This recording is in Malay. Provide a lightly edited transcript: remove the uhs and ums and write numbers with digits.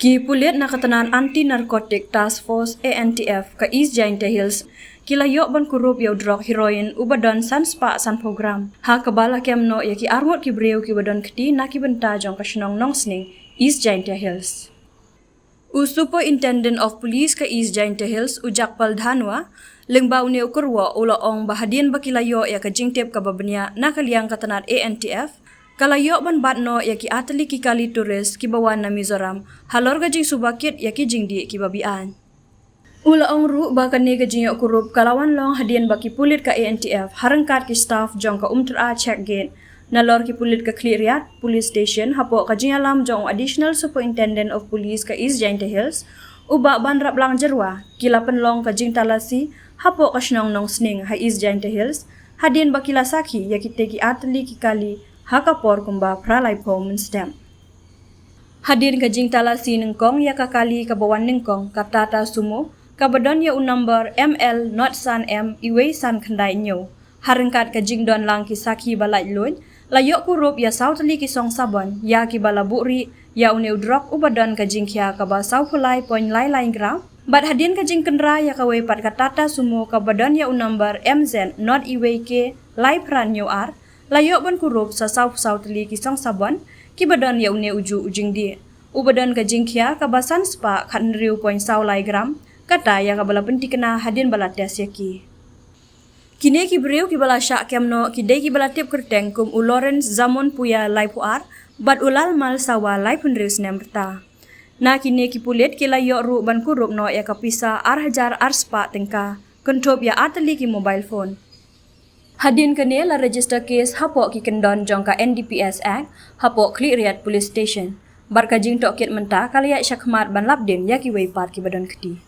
Ki Puliat Nakatanan Anti Narcotic Task Force ANTF ke East Giant Hills kila yok ban kurup yau drug heroin ubadan san spa san program ha kabala kemno ya ki arngot ki breu ki badan keti na ki benta jong ka shnong nong sning East Giant Hills. Superintendent of Police ke East Giant Hills Ujakpal Dhanwa lengbau ne ukurwa ula ong bahadian bakilayo ya ka jingtep ka babnya na kaliang katanat ANTF kalayo ban batno ya ki atli ki kali turis ki bawan na Mizoram halor ga jing subakit ya ki jingdi ki babian. Ula ong ru bakan ne ga jing ukurup kalawan long hadian baki pulit ka ANTF harangkat ki staff jong ka umtra check gate nalor ki pulit ka Kliriat Police Station hapo ka jing alam jong additional superintendent of police ka East Giant Hills uba ban rap lang jerwa kila penlong ka jing talasi hapo ka shnong nong sning ha East Giant Hills hadian baki lasaki ya ki teki atli ki kali hakapor kumba pralai po menstem. Hadir ka jing talasi nengkong ya kakali ka bawan nengkong katata sumo kabadon ya number ML not san M iwe san khandai nyo harengkat ka jing don lang ki saki balai lun layok kurup ya sautli ki song sabon ya ki balaburi ya uneu drop ubadon ka jing kya ka ba saupulai poin lai lai gram bat hadin ka jing kendra ya ka we pat katata sumo kabadon ya number MZ not iwe ke lai pran nyo ar layok ban kurup sa sautli ki song sabon ki badan ya une uju ujing di ubadan ka jingkia ka basan spa khan riu point saw lai gram kata ya ka bala benti kena hadin bala tes yaki kine ki breu ki bala syak kemno ki dei ki bala tip kerteng kum u Lawrence Zamon puya lai puar bat ulal mal sawa lai punrius nemrta na kine ki pulit ki layok ru ban kurup no ya ka pisa ar hajar ar spa tengka kontop ya atli ki mobile phone. Hadin kene la register case hapo ki kendon jongka NDPS Act hapo Kliriat Police Station. Barka jing tok kit menta kaliya syakmat ban labdin ya ki wei pat ki badan keti.